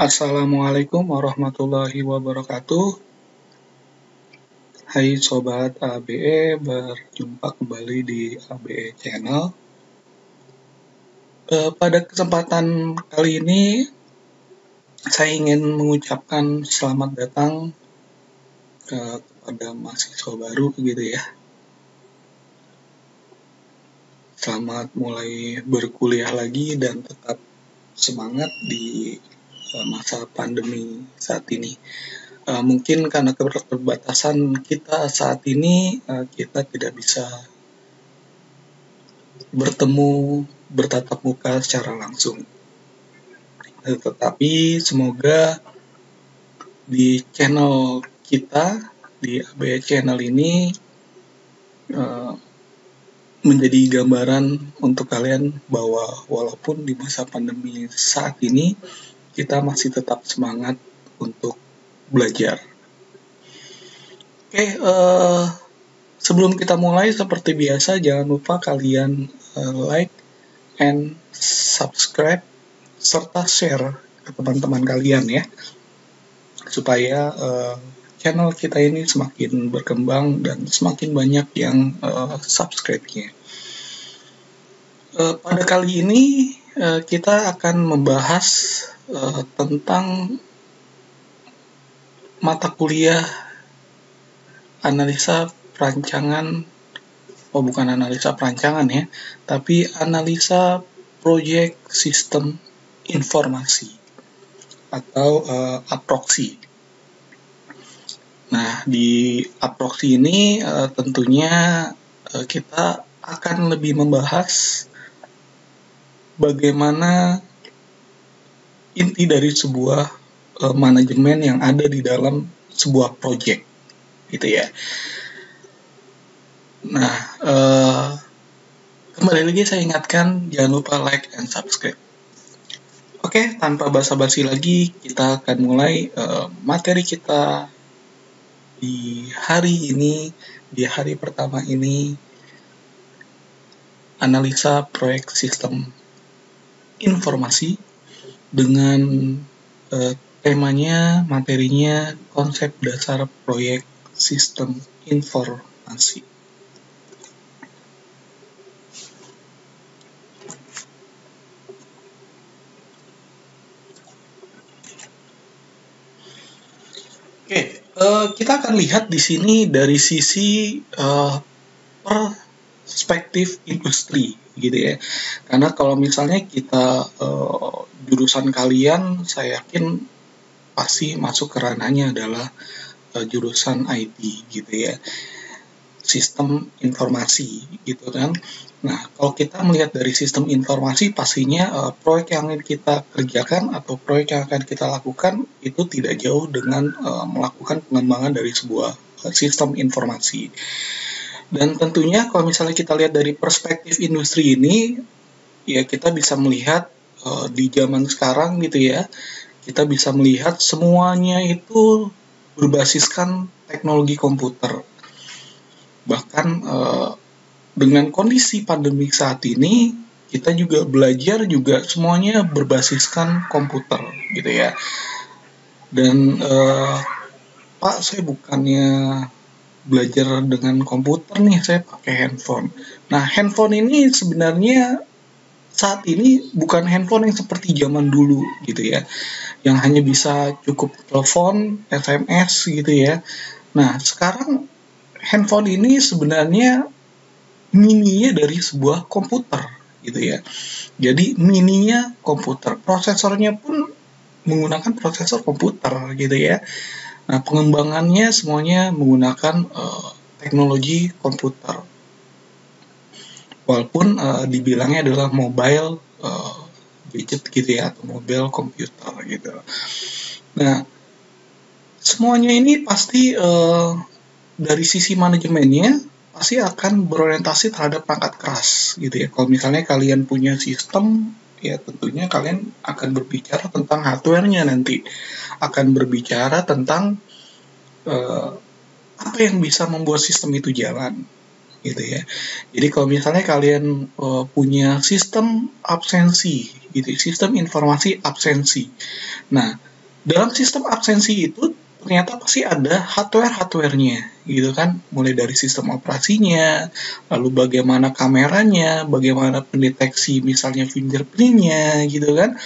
Assalamualaikum warahmatullahi wabarakatuh. Hai Sobat ABE, berjumpa kembali di ABE Channel. Pada kesempatan kali ini, saya ingin mengucapkan selamat datang kepada mahasiswa baru gitu ya. Selamat mulai berkuliah lagi dan tetap semangat di masa pandemi saat ini. Mungkin karena keterbatasan kita saat ini, kita tidak bisa bertatap muka secara langsung. Tetapi semoga di channel kita, di ABE Channel ini, menjadi gambaran untuk kalian bahwa walaupun di masa pandemi saat ini, kita masih tetap semangat untuk belajar. Oke, sebelum kita mulai, seperti biasa, jangan lupa kalian like and subscribe serta share ke teman-teman kalian ya, supaya channel kita ini semakin berkembang dan semakin banyak yang subscribe-nya. Pada kali ini kita akan membahas tentang mata kuliah analisa perancangan, bukan analisa perancangan ya, tapi analisa proyek sistem informasi atau aproksi. Nah, di aproksi ini tentunya kita akan lebih membahas bagaimana inti dari sebuah manajemen yang ada di dalam sebuah proyek gitu ya. Nah, kembali lagi saya ingatkan, jangan lupa like and subscribe. Oke, tanpa basa-basi lagi, kita akan mulai materi kita di hari ini, di hari pertama ini, analisa proyek sistem informasi dengan temanya, materinya, konsep dasar proyek sistem informasi. Oke, kita akan lihat di sini dari sisi perspektif industri gitu ya. Karena kalau misalnya kita jurusan kalian, saya yakin pasti masuk ke ranahnya adalah jurusan IT gitu ya, sistem informasi gitu kan. Nah, kalau kita melihat dari sistem informasi, pastinya proyek yang akan kita kerjakan atau proyek yang akan kita lakukan itu tidak jauh dengan melakukan pengembangan dari sebuah sistem informasi. Dan tentunya kalau misalnya kita lihat dari perspektif industri ini, ya kita bisa melihat di zaman sekarang gitu ya, kita bisa melihat semuanya itu berbasiskan teknologi komputer. Bahkan dengan kondisi pandemi saat ini, kita juga belajar juga semuanya berbasiskan komputer gitu ya. Dan Pak, saya bukannya belajar dengan komputer nih, saya pakai handphone. Nah, handphone ini sebenarnya saat ini bukan handphone yang seperti zaman dulu gitu ya, yang hanya bisa cukup telepon, SMS gitu ya. Nah, sekarang handphone ini sebenarnya mininya dari sebuah komputer gitu ya. Jadi mininya komputer, prosesornya pun menggunakan prosesor komputer gitu ya. Nah, pengembangannya semuanya menggunakan teknologi komputer. Walaupun dibilangnya adalah mobile gadget gitu ya, atau mobile komputer gitu. Nah, semuanya ini pasti dari sisi manajemennya pasti akan berorientasi terhadap perangkat keras gitu ya. Kalau misalnya kalian punya sistem, ya tentunya kalian akan berbicara tentang hardware-nya nanti, akan berbicara tentang apa yang bisa membuat sistem itu jalan gitu ya. Jadi kalau misalnya kalian punya sistem absensi gitu, sistem informasi absensi. Nah, Dalam sistem absensi itu ternyata pasti ada hardware-hardware-nya gitu kan, mulai dari sistem operasinya, lalu bagaimana kameranya, bagaimana pendeteksi misalnya fingerprint-nya gitu kan.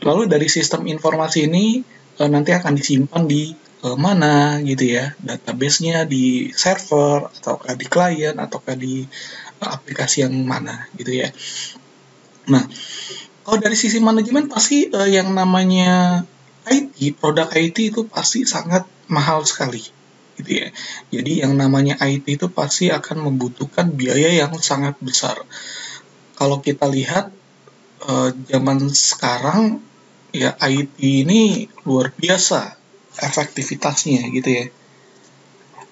Lalu dari sistem informasi ini nanti akan disimpan di mana gitu ya, database-nya di server ataukah di klien ataukah di aplikasi yang mana gitu ya. Nah, kalau dari sisi manajemen pasti yang namanya IT, produk IT itu pasti sangat mahal sekali gitu ya. Jadi yang namanya IT itu pasti akan membutuhkan biaya yang sangat besar. Kalau kita lihat zaman sekarang ya IT ini luar biasa efektivitasnya gitu ya.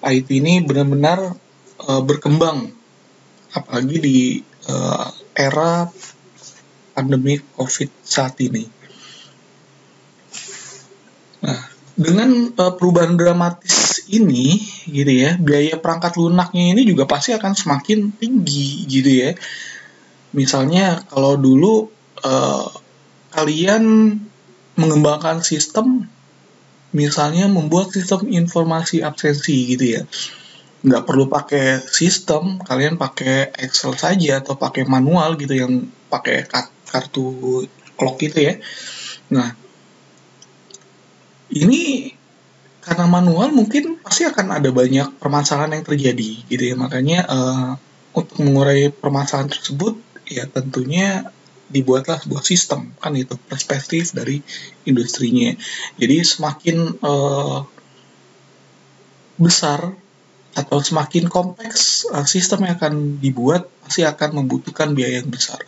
IT ini benar-benar berkembang apalagi di era pandemi COVID saat ini. Nah, dengan perubahan dramatis ini, gitu ya, biaya perangkat lunaknya ini juga pasti akan semakin tinggi, gitu ya. Misalnya kalau dulu kalian mengembangkan sistem, misalnya membuat sistem informasi absensi, gitu ya, nggak perlu pakai sistem, kalian pakai Excel saja atau pakai manual gitu yang pakai kartu clock gitu ya. Nah, ini karena manual mungkin pasti akan ada banyak permasalahan yang terjadi gitu ya, makanya untuk mengurai permasalahan tersebut ya tentunya dibuatlah sebuah sistem, kan itu perspektif dari industrinya. Jadi semakin besar atau semakin kompleks sistem yang akan dibuat pasti akan membutuhkan biaya yang besar.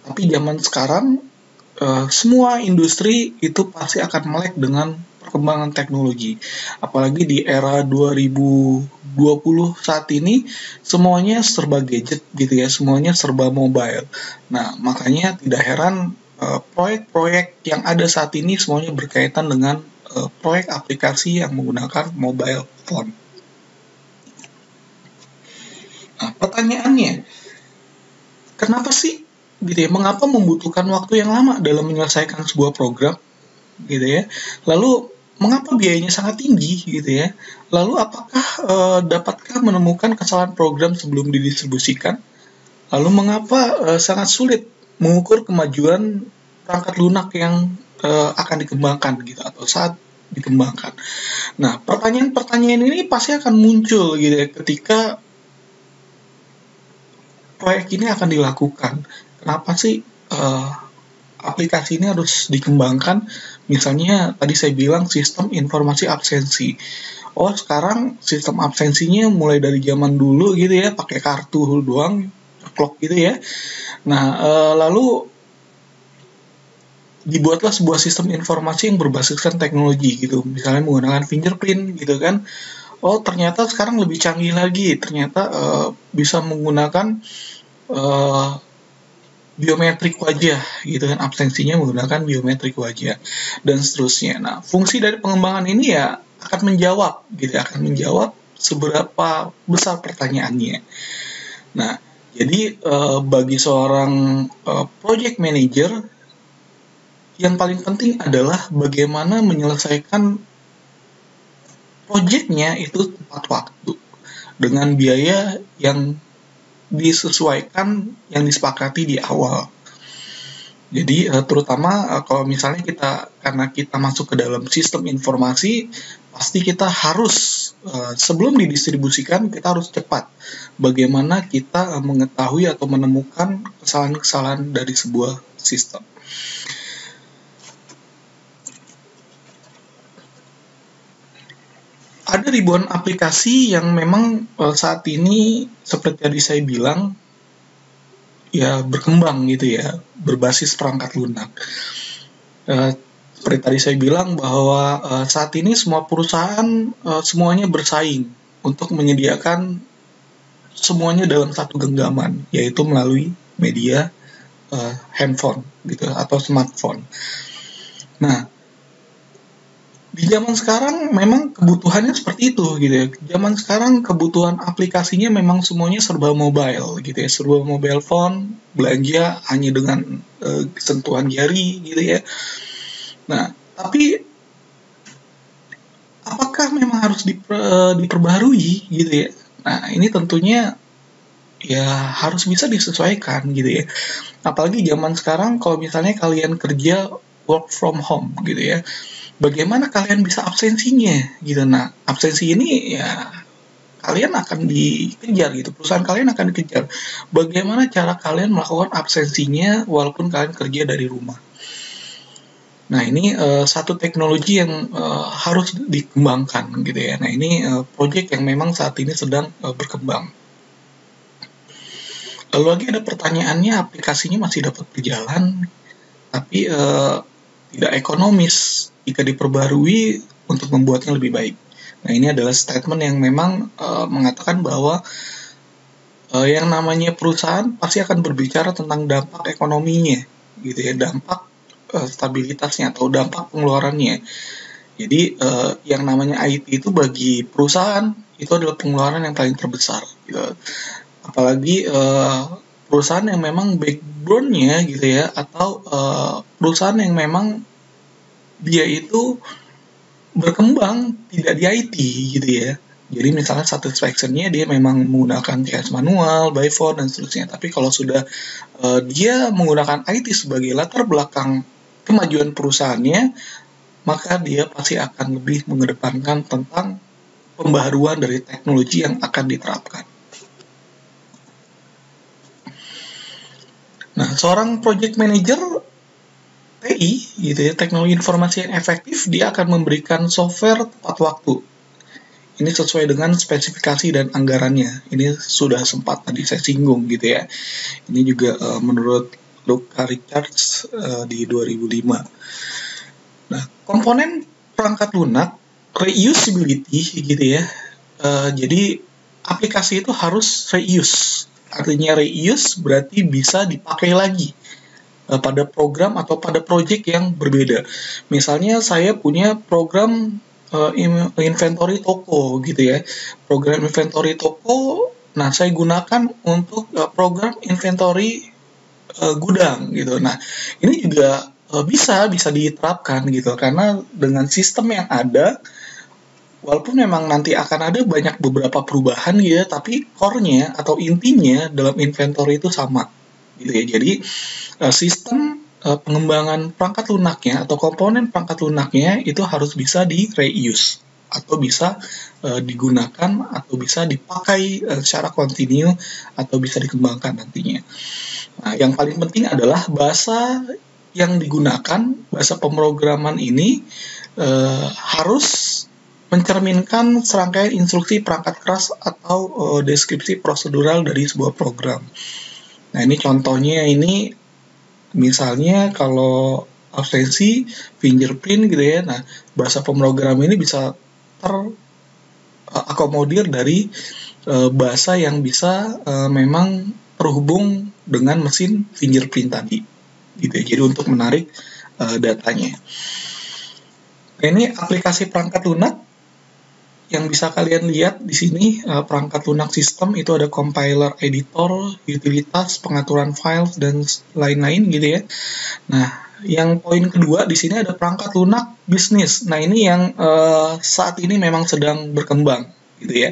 Tapi zaman sekarang semua industri itu pasti akan melek dengan perkembangan teknologi. Apalagi di era 2020 saat ini semuanya serba gadget gitu ya, semuanya serba mobile. Nah, makanya tidak heran proyek-proyek yang ada saat ini semuanya berkaitan dengan proyek aplikasi yang menggunakan mobile phone. Nah, pertanyaannya, kenapa sih gitu ya, mengapa membutuhkan waktu yang lama dalam menyelesaikan sebuah program gitu ya, lalu mengapa biayanya sangat tinggi gitu ya, lalu apakah dapatkah menemukan kesalahan program sebelum didistribusikan, lalu mengapa sangat sulit mengukur kemajuan perangkat lunak yang akan dikembangkan gitu atau saat dikembangkan. Nah, pertanyaan-pertanyaan ini pasti akan muncul gitu ya ketika proyek ini akan dilakukan. Kenapa sih aplikasi ini harus dikembangkan? Misalnya tadi saya bilang sistem informasi absensi. Oh, sekarang sistem absensinya mulai dari zaman dulu gitu ya, pakai kartu doang, clock gitu ya. Nah, lalu dibuatlah sebuah sistem informasi yang berbasiskan teknologi gitu, misalnya menggunakan fingerprint gitu kan. Oh, ternyata sekarang lebih canggih lagi, ternyata bisa menggunakan biometrik wajah gitu kan, absensinya menggunakan biometrik wajah dan seterusnya. Nah, fungsi dari pengembangan ini ya akan menjawab seberapa besar pertanyaannya. Nah, jadi bagi seorang project manager yang paling penting adalah bagaimana menyelesaikan proyeknya itu tepat waktu dengan biaya yang disesuaikan, yang disepakati di awal. Jadi terutama kalau misalnya karena kita masuk ke dalam sistem informasi, pasti kita harus sebelum didistribusikan kita harus cepat. Bagaimana kita mengetahui atau menemukan kesalahan-kesalahan dari sebuah sistem. Ada ribuan aplikasi yang memang saat ini seperti tadi saya bilang ya berkembang gitu ya, berbasis perangkat lunak. Seperti tadi saya bilang bahwa saat ini semua perusahaan semuanya bersaing untuk menyediakan semuanya dalam satu genggaman, yaitu melalui media handphone gitu atau smartphone. Nah, di zaman sekarang memang kebutuhannya seperti itu gitu ya. Zaman sekarang kebutuhan aplikasinya memang semuanya serba mobile gitu ya, serba mobile phone, belanja hanya dengan sentuhan jari gitu ya. Nah, tapi harus diperbarui gitu ya. Nah, ini tentunya ya harus bisa disesuaikan gitu ya. Apalagi zaman sekarang kalau misalnya kalian kerja work from home gitu ya, bagaimana kalian bisa absensinya gitu. Nah, absensi ini ya kalian akan dikejar gitu, perusahaan kalian akan dikejar. Bagaimana cara kalian melakukan absensinya walaupun kalian kerja dari rumah. Nah, ini satu teknologi yang harus dikembangkan gitu ya. Nah, ini proyek yang memang saat ini sedang berkembang. Lalu lagi ada pertanyaannya, aplikasinya masih dapat berjalan, tapi tidak ekonomis jika diperbarui untuk membuatnya lebih baik. Nah, ini adalah statement yang memang mengatakan bahwa yang namanya perusahaan pasti akan berbicara tentang dampak ekonominya, gitu ya, dampak stabilitasnya atau dampak pengeluarannya. Jadi yang namanya IT itu bagi perusahaan itu adalah pengeluaran yang paling terbesar, gitu. Apalagi perusahaan yang memang background-nya gitu ya, atau perusahaan yang memang dia itu berkembang tidak di IT gitu ya. Jadi misalnya satisfaction-nya dia memang menggunakan cash manual, by phone dan seterusnya. Tapi kalau sudah dia menggunakan IT sebagai latar belakang kemajuan perusahaannya, maka dia pasti akan lebih mengedepankan tentang pembaharuan dari teknologi yang akan diterapkan. Nah, seorang project manager TI, gitu ya, teknologi informasi yang efektif, dia akan memberikan software tepat waktu. Ini sesuai dengan spesifikasi dan anggarannya. Ini sudah sempat tadi saya singgung gitu ya. Ini juga menurut Luca Richards di 2005. Nah, komponen perangkat lunak reusability gitu ya. Jadi aplikasi itu harus reuse. Artinya reuse berarti bisa dipakai lagi pada program atau pada project yang berbeda. Misalnya saya punya program inventory toko gitu ya. Program inventory toko, nah saya gunakan untuk program inventory gudang gitu. Nah, ini juga bisa diterapkan gitu, karena dengan sistem yang ada, walaupun memang nanti akan ada banyak beberapa perubahan gitu ya, tapi core-nya atau intinya dalam inventory itu sama gitu ya. Jadi sistem pengembangan perangkat lunaknya atau komponen perangkat lunaknya itu harus bisa di reuse atau bisa digunakan atau bisa dipakai secara kontinu atau bisa dikembangkan nantinya. Nah, yang paling penting adalah bahasa yang digunakan, bahasa pemrograman ini harus mencerminkan serangkaian instruksi perangkat keras atau deskripsi prosedural dari sebuah program. Nah, ini contohnya ini misalnya kalau absensi fingerprint gitu ya. Nah, bahasa pemrogram ini bisa terakomodir dari bahasa yang bisa memang terhubung dengan mesin fingerprint tadi gitu ya. Jadi untuk menarik datanya. Nah, ini aplikasi perangkat lunak yang bisa kalian lihat di sini, perangkat lunak sistem itu ada compiler, editor, utilitas, pengaturan files dan lain-lain gitu ya. Nah, yang poin kedua di sini ada perangkat lunak bisnis. Nah, ini yang saat ini memang sedang berkembang gitu ya.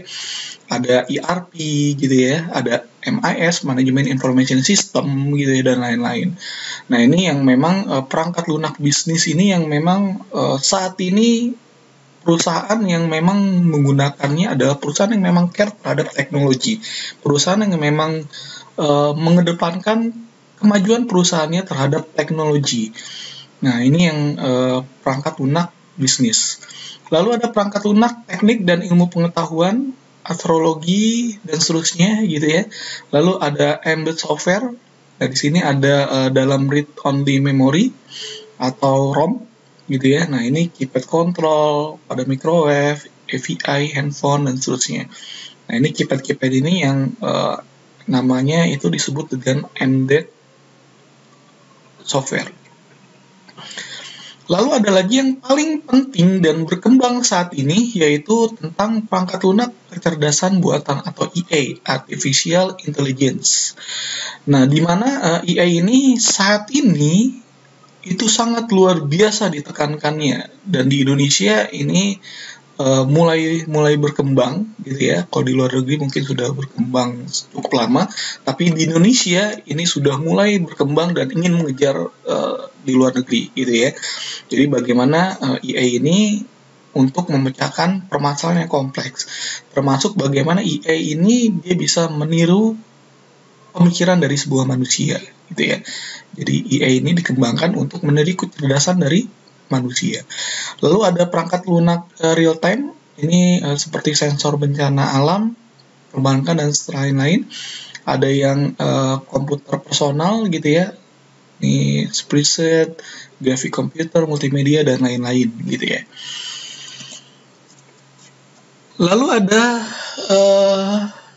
Ada ERP gitu ya, ada MIS, Management Information System gitu ya, dan lain-lain. Nah, ini yang memang perangkat lunak bisnis ini yang memang saat ini perusahaan yang memang menggunakannya adalah perusahaan yang memang care terhadap teknologi. Perusahaan yang memang mengedepankan kemajuan perusahaannya terhadap teknologi. Nah, ini yang perangkat lunak bisnis. Lalu ada perangkat lunak teknik dan ilmu pengetahuan, astrologi, dan seterusnya gitu ya. Lalu ada embedded software. Nah, di sini ada dalam read-only memory atau ROM gitu ya. Nah, ini keypad control pada microwave, AVI, handphone, dan seterusnya. Nah, ini keypad ini yang namanya itu disebut dengan embedded software. Lalu ada lagi yang paling penting dan berkembang saat ini, yaitu tentang perangkat lunak kecerdasan buatan atau EA, Artificial Intelligence. Nah, di mana EA ini saat ini itu sangat luar biasa ditekankannya, dan di Indonesia ini mulai berkembang gitu ya. Kalau di luar negeri mungkin sudah berkembang cukup lama, tapi di Indonesia ini sudah mulai berkembang dan ingin mengejar di luar negeri gitu ya. Jadi bagaimana EA ini untuk memecahkan permasalahan yang kompleks, termasuk bagaimana EA ini dia bisa meniru pemikiran dari sebuah manusia gitu ya. Jadi EA ini dikembangkan untuk meniru kecerdasan dari manusia. Lalu ada perangkat lunak real time, ini seperti sensor bencana alam, perbankan dan lain-lain. Ada yang komputer personal gitu ya, ini preset, grafik komputer, multimedia dan lain-lain gitu ya. Lalu ada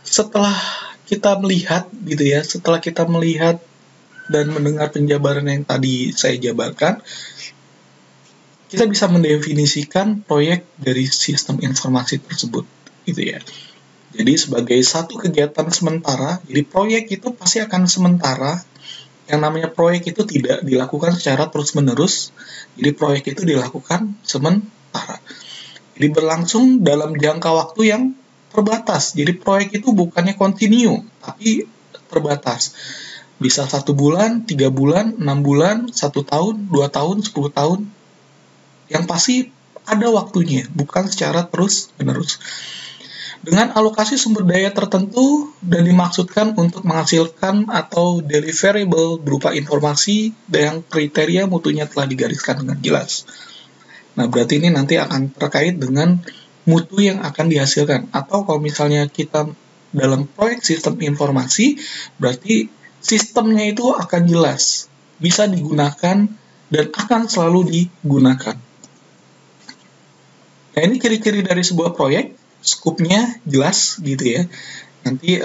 setelah kita melihat gitu ya, setelah kita melihat dan mendengar penjabaran yang tadi saya jabarkan, kita bisa mendefinisikan proyek dari sistem informasi tersebut gitu ya. Jadi sebagai satu kegiatan sementara, jadi proyek itu pasti akan sementara. Yang namanya proyek itu tidak dilakukan secara terus-menerus. Jadi proyek itu dilakukan sementara. Jadi berlangsung dalam jangka waktu yang terbatas. Jadi proyek itu bukannya kontinu, tapi terbatas. Bisa 1 bulan, 3 bulan, 6 bulan, 1 tahun, 2 tahun, 10 tahun. Yang pasti ada waktunya, bukan secara terus-menerus. Dengan alokasi sumber daya tertentu dan dimaksudkan untuk menghasilkan atau deliverable berupa informasi yang kriteria mutunya telah digariskan dengan jelas. Nah, berarti ini nanti akan terkait dengan mutu yang akan dihasilkan. Atau kalau misalnya kita dalam proyek sistem informasi, berarti sistemnya itu akan jelas, bisa digunakan, dan akan selalu digunakan. Nah, ini ciri-ciri dari sebuah proyek, skupnya jelas gitu ya. Nanti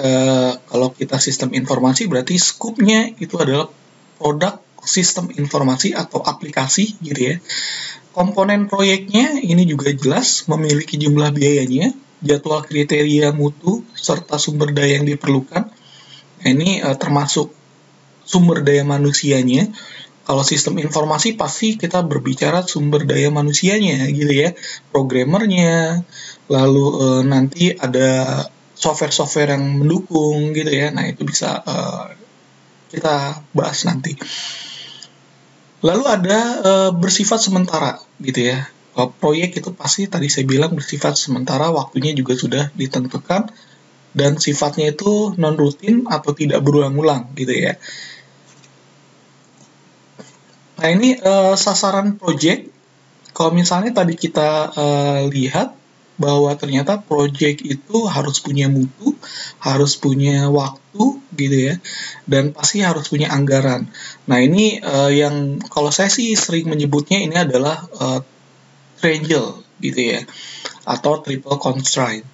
kalau kita sistem informasi berarti skupnya itu adalah produk sistem informasi atau aplikasi gitu ya. Komponen proyeknya ini juga jelas, memiliki jumlah biayanya, jadwal kriteria mutu, serta sumber daya yang diperlukan. Nah, ini termasuk sumber daya manusianya. Kalau sistem informasi pasti kita berbicara sumber daya manusianya gitu ya, programmernya, lalu nanti ada software-software yang mendukung gitu ya. Nah, itu bisa kita bahas nanti. Lalu ada bersifat sementara gitu ya. Proyek itu pasti tadi saya bilang bersifat sementara, waktunya juga sudah ditentukan, dan sifatnya itu non-rutin atau tidak berulang-ulang gitu ya. Nah, ini sasaran project. Kalau misalnya tadi kita lihat bahwa ternyata project itu harus punya mutu, harus punya waktu gitu ya, dan pasti harus punya anggaran. Nah, ini yang kalau saya sih sering menyebutnya ini adalah triangle gitu ya, atau triple constraint.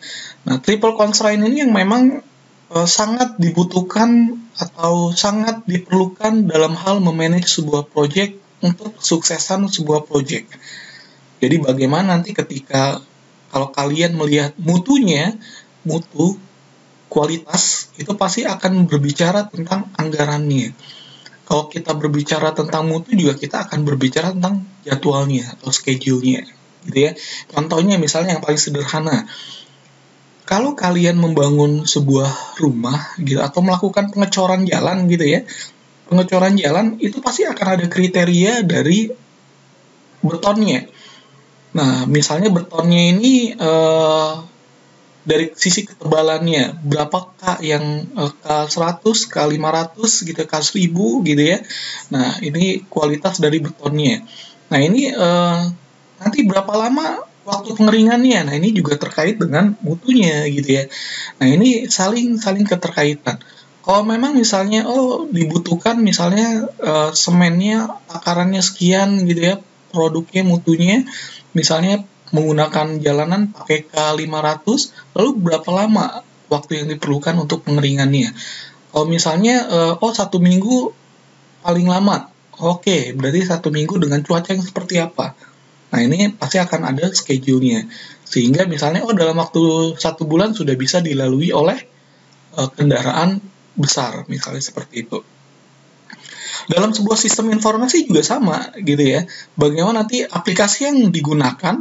Nah, triple constraint ini yang memang sangat dibutuhkan atau sangat diperlukan dalam hal memanage sebuah project untuk kesuksesan sebuah project. Jadi bagaimana nanti ketika kalau kalian melihat mutunya, mutu, kualitas, itu pasti akan berbicara tentang anggarannya. Kalau kita berbicara tentang mutu juga kita akan berbicara tentang jadwalnya atau schedule-nya gitu ya. Contohnya misalnya yang paling sederhana, kalau kalian membangun sebuah rumah gitu atau melakukan pengecoran jalan gitu ya, pengecoran jalan itu pasti akan ada kriteria dari betonnya. Nah, misalnya betonnya ini dari sisi ketebalannya, berapa K yang K100, K500 gitu, K1000 gitu ya. Nah, ini kualitas dari betonnya. Nah, ini nanti berapa lama waktu pengeringannya. Nah, ini juga terkait dengan mutunya gitu ya. Nah, ini saling keterkaitan. Kalau memang misalnya dibutuhkan misalnya semennya takarannya sekian gitu ya, produknya mutunya misalnya menggunakan jalanan pakai K500, lalu berapa lama waktu yang diperlukan untuk pengeringannya. Kalau misalnya 1 minggu paling lama, oke, berarti 1 minggu dengan cuaca yang seperti apa. Nah, ini pasti akan ada schedule-nya. Sehingga misalnya dalam waktu 1 bulan sudah bisa dilalui oleh kendaraan besar, misalnya seperti itu. Dalam sebuah sistem informasi juga sama gitu ya. Bagaimana nanti aplikasi yang digunakan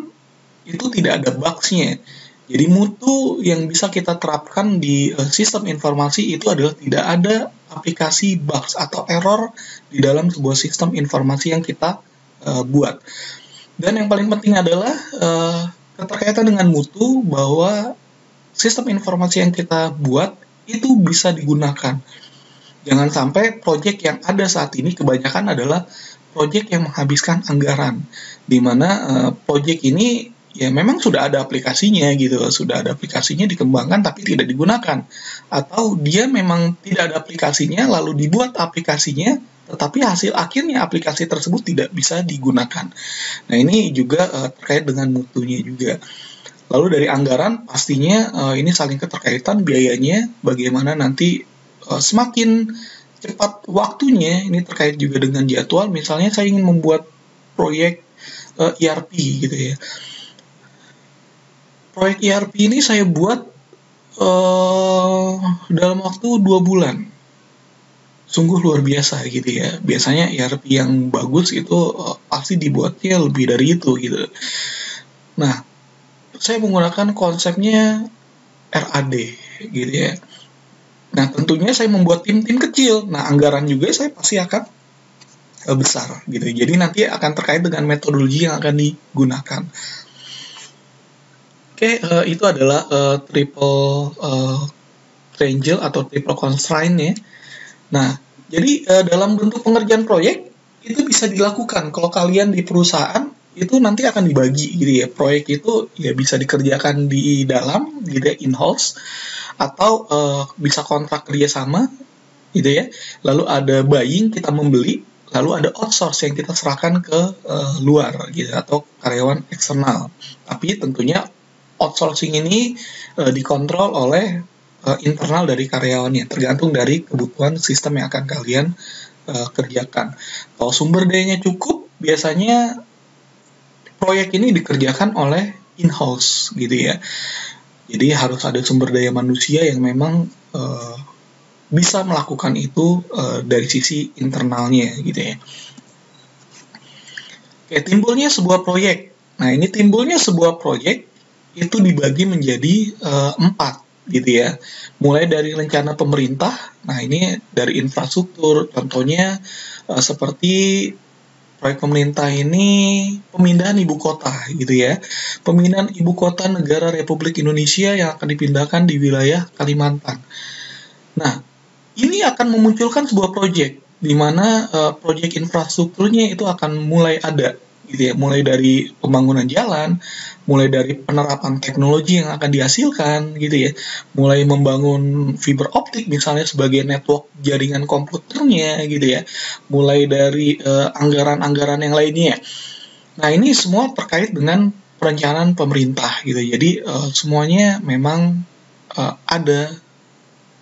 itu tidak ada bugs-nya. Jadi mutu yang bisa kita terapkan di sistem informasi itu adalah tidak ada aplikasi bugs atau error di dalam sebuah sistem informasi yang kita buat. Dan yang paling penting adalah keterkaitan dengan mutu, bahwa sistem informasi yang kita buat itu bisa digunakan. Jangan sampai proyek yang ada saat ini kebanyakan adalah proyek yang menghabiskan anggaran, di mana proyek ini ya memang sudah ada aplikasinya gitu, sudah ada aplikasinya dikembangkan tapi tidak digunakan, atau dia memang tidak ada aplikasinya lalu dibuat aplikasinya tetapi hasil akhirnya aplikasi tersebut tidak bisa digunakan. Nah ini juga terkait dengan mutunya juga. Lalu dari anggaran pastinya ini saling keterkaitan biayanya, bagaimana nanti semakin cepat waktunya, ini terkait juga dengan jadwal. Misalnya saya ingin membuat proyek ERP gitu ya. Proyek ERP ini saya buat dalam waktu 2 bulan. Sungguh luar biasa gitu ya. Biasanya ERP yang bagus itu pasti dibuatnya lebih dari itu gitu. Nah, saya menggunakan konsepnya RAD gitu ya. Nah, tentunya saya membuat tim-tim kecil. Nah, anggaran juga saya pasti akan besar gitu. Jadi nanti akan terkait dengan metodologi yang akan digunakan. Oke, itu adalah triple triangle atau triple constraint ya. Nah, jadi dalam bentuk pengerjaan proyek itu bisa dilakukan. Kalau kalian di perusahaan itu nanti akan dibagi gitu ya. Proyek itu ya bisa dikerjakan di dalam gitu ya, in-house, atau bisa kontrak kerjasama gitu ya. Lalu ada buying, kita membeli, lalu ada outsource yang kita serahkan ke luar gitu, atau karyawan eksternal. Tapi tentunya outsourcing ini dikontrol oleh internal dari karyawannya, tergantung dari kebutuhan sistem yang akan kalian kerjakan. Kalau sumber dayanya cukup, biasanya proyek ini dikerjakan oleh in-house gitu ya. Jadi harus ada sumber daya manusia yang memang bisa melakukan itu dari sisi internalnya gitu ya. Oke, timbulnya sebuah proyek. Nah, ini timbulnya sebuah proyek itu dibagi menjadi 4 gitu ya. Mulai dari rencana pemerintah. Nah, ini dari infrastruktur, contohnya seperti proyek pemerintah ini pemindahan ibu kota gitu ya. Pemindahan ibu kota negara Republik Indonesia yang akan dipindahkan di wilayah Kalimantan. Nah, ini akan memunculkan sebuah proyek di mana proyek infrastrukturnya itu akan mulai ada gitu ya, mulai dari pembangunan jalan, mulai dari penerapan teknologi yang akan dihasilkan gitu ya, mulai membangun fiber optik misalnya sebagai network jaringan komputernya gitu ya, mulai dari anggaran-anggaran yang lainnya. Nah, ini semua terkait dengan perencanaan pemerintah gitu. Jadi semuanya memang ada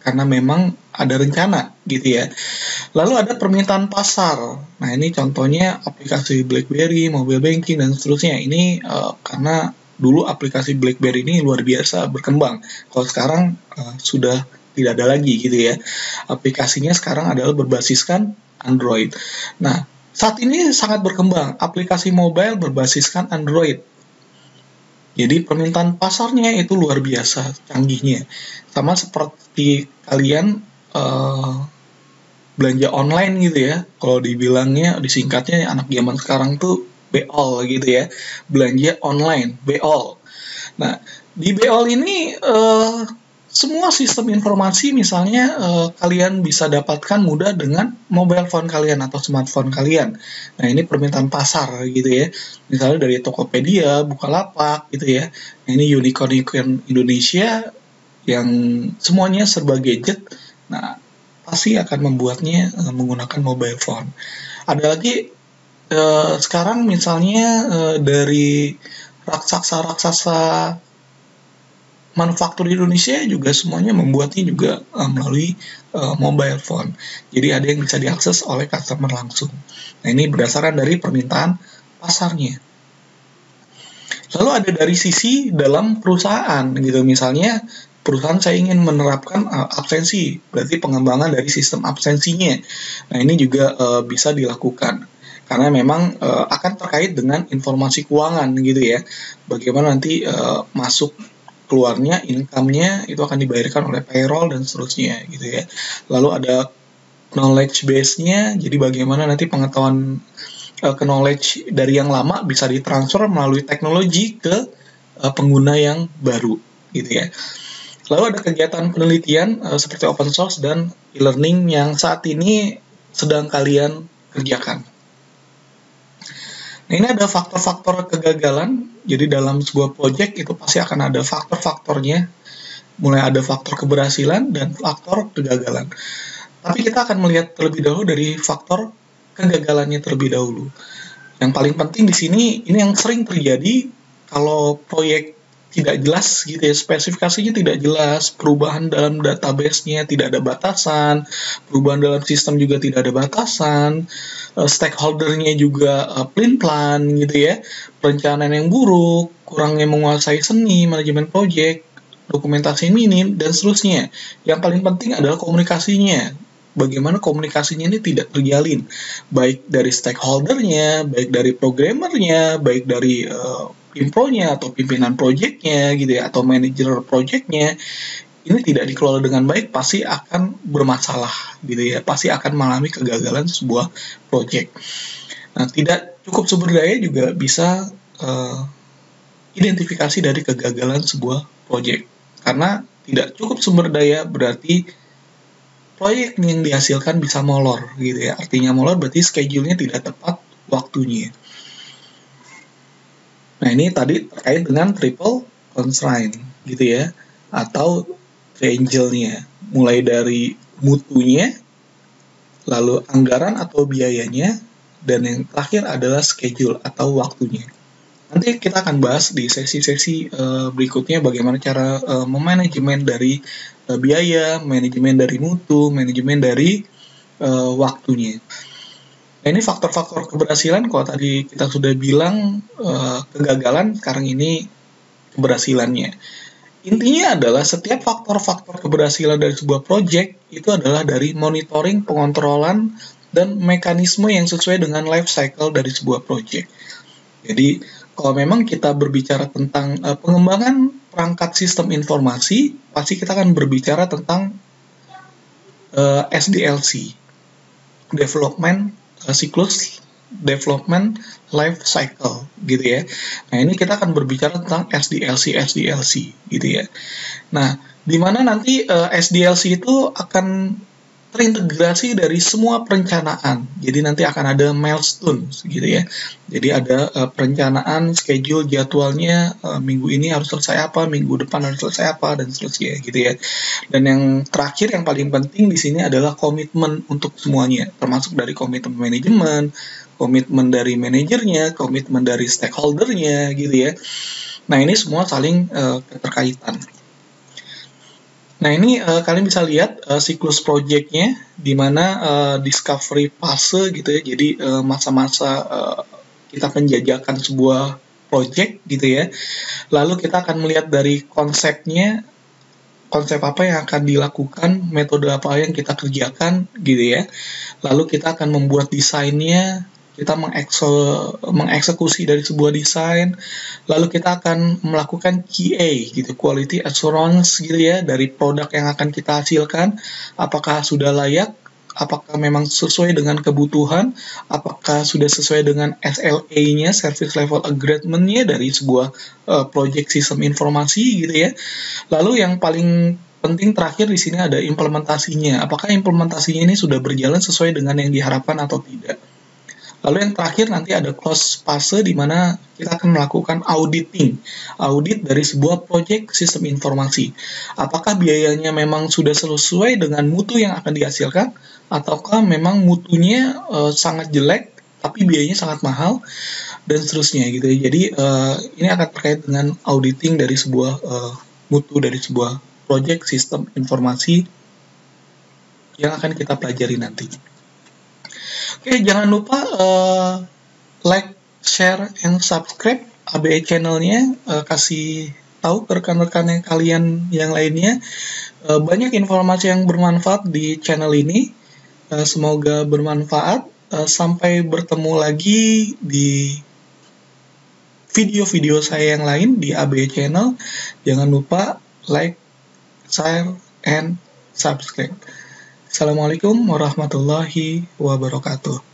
karena memang ada rencana gitu ya. Lalu ada permintaan pasar. Nah, ini contohnya aplikasi BlackBerry, mobile banking, dan seterusnya. Ini karena dulu aplikasi BlackBerry ini luar biasa berkembang. Kalau sekarang sudah tidak ada lagi gitu ya. Aplikasinya sekarang adalah berbasiskan Android. Nah, saat ini sangat berkembang. Aplikasi mobile berbasiskan Android. Jadi permintaan pasarnya itu luar biasa canggihnya. Sama seperti kalian belanja online gitu ya. Kalau dibilangnya, disingkatnya anak zaman sekarang tuh BOL gitu ya. Belanja online, BOL. Nah, di BOL ini semua sistem informasi misalnya kalian bisa dapatkan mudah dengan mobile phone kalian atau smartphone kalian. Nah, ini permintaan pasar gitu ya. Misalnya dari Tokopedia, Bukalapak gitu ya. Nah, ini unicorn Indonesia yang semuanya serba gadget. Nah, pasti akan membuatnya menggunakan mobile phone. Ada lagi sekarang misalnya dari raksasa-raksasa manufaktur di Indonesia juga semuanya membuatnya juga melalui mobile phone. Jadi ada yang bisa diakses oleh customer langsung. Nah, ini berdasarkan dari permintaan pasarnya. Lalu ada dari sisi dalam perusahaan gitu. Misalnya perusahaan saya ingin menerapkan absensi, berarti pengembangan dari sistem absensinya. Nah, ini juga bisa dilakukan. karena memang akan terkait dengan informasi keuangan gitu ya. Bagaimana nanti masuk keluarnya, income-nya itu akan dibayarkan oleh payroll dan seterusnya gitu ya. Lalu ada knowledge base-nya, jadi bagaimana nanti pengetahuan knowledge dari yang lama bisa ditransfer melalui teknologi ke pengguna yang baru gitu ya. Lalu ada kegiatan penelitian seperti open source dan e-learning yang saat ini sedang kalian kerjakan. Nah, ini ada faktor-faktor kegagalan. Jadi dalam sebuah project itu pasti akan ada faktor-faktornya. Mulai ada faktor keberhasilan dan faktor kegagalan. Tapi kita akan melihat terlebih dahulu dari faktor kegagalannya terlebih dahulu. Yang paling penting di sini, ini yang sering terjadi kalau proyek tidak jelas gitu ya, spesifikasinya tidak jelas, perubahan dalam database-nya tidak ada batasan, perubahan dalam sistem juga tidak ada batasan, stakeholder-nya juga plan gitu ya, perencanaan yang buruk, kurangnya menguasai seni, manajemen proyek, dokumentasi minim, dan seterusnya. Yang paling penting adalah komunikasinya. Bagaimana komunikasinya ini tidak terjalin, baik dari stakeholder-nya, baik dari programmernya, baik dari impronya atau pimpinan proyeknya gitu ya, atau manajer proyeknya, ini tidak dikelola dengan baik, pasti akan bermasalah gitu ya, pasti akan mengalami kegagalan sebuah proyek. Nah, tidak cukup sumber daya juga bisa identifikasi dari kegagalan sebuah proyek, karena tidak cukup sumber daya berarti proyek yang dihasilkan bisa molor gitu ya. Artinya molor berarti schedule-nya tidak tepat waktunya. Nah, ini tadi terkait dengan triple constraint gitu ya, atau triangle-nya, mulai dari mutunya, lalu anggaran atau biayanya, dan yang terakhir adalah schedule atau waktunya. Nanti kita akan bahas di sesi-sesi berikutnya bagaimana cara memanajemen dari biaya, manajemen dari mutu, manajemen dari waktunya. Nah, ini faktor-faktor keberhasilan. Kalau tadi kita sudah bilang kegagalan, sekarang ini keberhasilannya. Intinya adalah setiap faktor-faktor keberhasilan dari sebuah project itu adalah dari monitoring, pengontrolan, dan mekanisme yang sesuai dengan life cycle dari sebuah project. Jadi, kalau memang kita berbicara tentang pengembangan perangkat sistem informasi, pasti kita akan berbicara tentang SDLC, Development Cycles Development Life Cycle gitu ya. Nah, ini kita akan berbicara tentang SDLC gitu ya. Nah, di mana nanti SDLC itu akan terintegrasi dari semua perencanaan. Jadi nanti akan ada milestones gitu ya. Jadi ada perencanaan, schedule, jadwalnya minggu ini harus selesai apa, minggu depan harus selesai apa, dan seterusnya gitu ya. Dan yang terakhir yang paling penting di sini adalah komitmen untuk semuanya, termasuk dari komitmen manajemen, komitmen dari manajernya, komitmen dari stakeholdernya gitu ya. Nah, ini semua saling keterkaitan. Nah, ini kalian bisa lihat siklus project-nya, di mana discovery fase gitu ya, jadi masa-masa kita penjajakan sebuah project gitu ya. Lalu kita akan melihat dari konsepnya, konsep apa yang akan dilakukan, metode apa yang kita kerjakan gitu ya. Lalu kita akan membuat desainnya, kita mengeksekusi dari sebuah desain, lalu kita akan melakukan QA gitu, quality assurance gitu ya, dari produk yang akan kita hasilkan, apakah sudah layak, apakah memang sesuai dengan kebutuhan, apakah sudah sesuai dengan SLA-nya, Service Level Agreement-nya dari sebuah project sistem informasi gitu ya. Lalu yang paling penting terakhir di sini ada implementasinya, apakah implementasinya ini sudah berjalan sesuai dengan yang diharapkan atau tidak. Lalu yang terakhir nanti ada close fase di mana kita akan melakukan auditing, audit dari sebuah project sistem informasi. Apakah biayanya memang sudah sesuai dengan mutu yang akan dihasilkan, ataukah memang mutunya sangat jelek, tapi biayanya sangat mahal, dan seterusnya gitu ya. Jadi ini akan terkait dengan auditing dari sebuah mutu dari sebuah project sistem informasi yang akan kita pelajari nanti. Oke, jangan lupa like, share, and subscribe ABE channelnya, kasih tahu ke rekan-rekan kalian yang lainnya. Banyak informasi yang bermanfaat di channel ini, semoga bermanfaat. Sampai bertemu lagi di video-video saya yang lain di AB Channel. Jangan lupa like, share, and subscribe. Assalamualaikum warahmatullahi wabarakatuh.